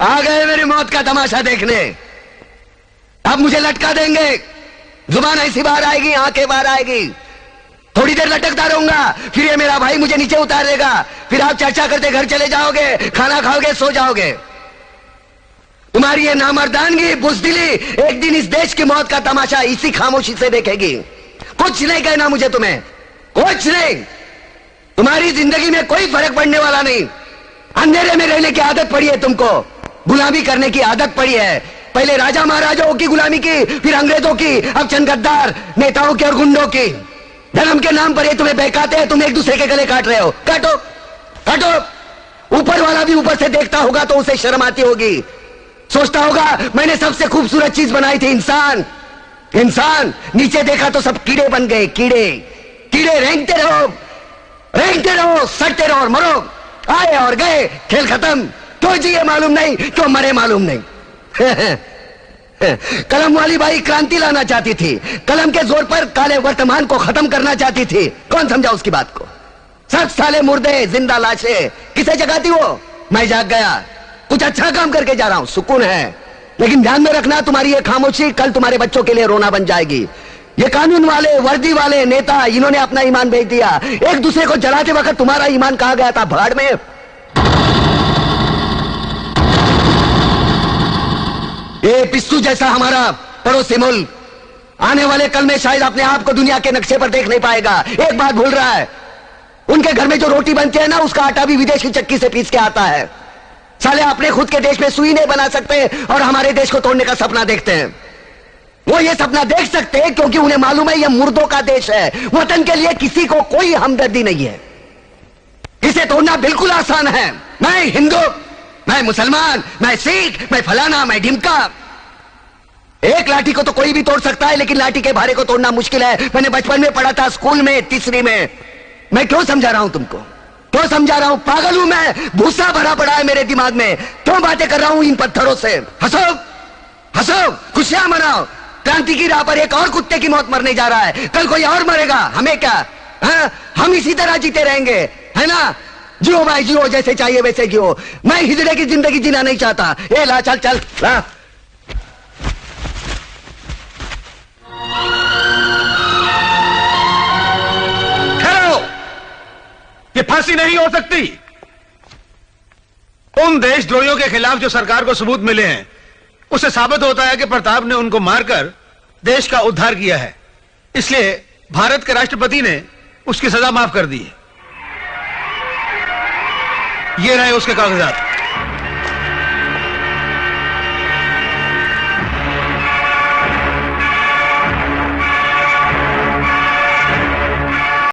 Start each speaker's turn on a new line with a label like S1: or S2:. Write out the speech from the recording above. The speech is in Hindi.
S1: आ गए मेरी मौत का तमाशा देखने। अब मुझे लटका देंगे, जुबान ऐसी बाहर आएगी, आंखें बाहर आएगी, थोड़ी देर लटकता रहूंगा, फिर ये मेरा भाई मुझे नीचे उतार देगा, फिर आप चर्चा करते घर चले जाओगे, खाना खाओगे, सो जाओगे। तुम्हारी ये नामर्दानगी, बुज़दिली एक दिन इस देश की मौत का तमाशा इसी खामोशी से देखेगी। कुछ नहीं कहना मुझे तुम्हें, कुछ नहीं। तुम्हारी जिंदगी में कोई फर्क पड़ने वाला नहीं। अंधेरे में रहने की आदत पड़ी है तुमको, गुलामी करने की आदत पड़ी है। पहले राजा महाराजाओं की गुलामी की, फिर अंग्रेजों की, अब चंद गद्दार नेताओं की और गुंडों की। धर्म के नाम पर ये तुम्हें बहकाते हैं, तुम एक दूसरे के गले काट रहे हो। काटो काटो। ऊपर वाला भी ऊपर से देखता होगा तो उसे शर्म आती होगी, सोचता होगा मैंने सबसे खूबसूरत चीज बनाई थी, इंसान। इंसान नीचे देखा तो सब कीड़े बन गए, कीड़े कीड़े। रेंगते रहो, सड़ते रहो और मरो। आए और गए, खेल खत्म। क्यों जिए मालूम नहीं, क्यों मरे मालूम नहीं। कलम वाली बाई क्रांति लाना चाहती थी, कलम के जोर पर काले वर्तमान को खत्म करना चाहती थी। कौन समझा उसकी बात को? सब साले मुर्दे, जिंदा लाशें। किसे जगाती वो? मैं जाग गया, कुछ अच्छा काम करके जा रहा हूं, सुकून है। लेकिन ध्यान में रखना, तुम्हारी ये खामोशी कल तुम्हारे बच्चों के लिए रोना बन जाएगी। ये कानून वाले, वर्दी वाले नेता, इन्होंने अपना ईमान बेच दिया। एक दूसरे को जलाते वक्त तुम्हारा ईमान कहां गया था? भाड़ में। ये पिस्सू जैसा हमारा पड़ोसी मुल्क आने वाले कल में शायद अपने आप को दुनिया के नक्शे पर देख नहीं पाएगा। एक बात भूल रहा है, उनके घर में जो रोटी बनती है ना, उसका आटा भी विदेशी चक्की से पीस के आता है। साले अपने खुद के देश में सुई नहीं बना सकते और हमारे देश को तोड़ने का सपना देखते हैं। वो ये सपना देख सकते हैं क्योंकि उन्हें मालूम है ये मुर्दों का देश है। वतन के लिए किसी को कोई हमदर्दी नहीं है। इसे तोड़ना बिल्कुल आसान है। मैं हिंदू, मैं मुसलमान, मैं सिख, मैं फलाना, मैं ढिमका। एक लाठी को तो कोई भी तोड़ सकता है, लेकिन लाठी के भारे को तोड़ना मुश्किल है। मैंने बचपन में पढ़ा था, स्कूल में, तीसरी में। मैं क्यों समझा रहा हूं तुमको? क्यों समझा रहा हूं? पागल हूं मैं? भूसा भरा पड़ा है मेरे दिमाग में। क्यों बातें कर रहा हूं इन पत्थरों से? हंसो हंसो, खुशियां मनाओ। क्रांति की राह पर एक और कुत्ते की मौत मरने जा रहा है, कल कोई और मरेगा। हमें क्या? हाँ? हम इसी तरह जीते रहेंगे, है ना? जियो भाई जियो, जैसे चाहिए वैसे जियो। मैं हिजड़े की जिंदगी जीना नहीं चाहता। ए ला, चल चल ला।
S2: ठहरो, ये फांसी नहीं हो सकती। उन देशद्रोहियों के खिलाफ जो सरकार को सबूत मिले हैं, उससे साबित होता है कि प्रताप ने उनको मारकर देश का उद्धार किया है। इसलिए भारत के राष्ट्रपति ने उसकी सजा माफ कर दी है। ये रहे उसके कागजात।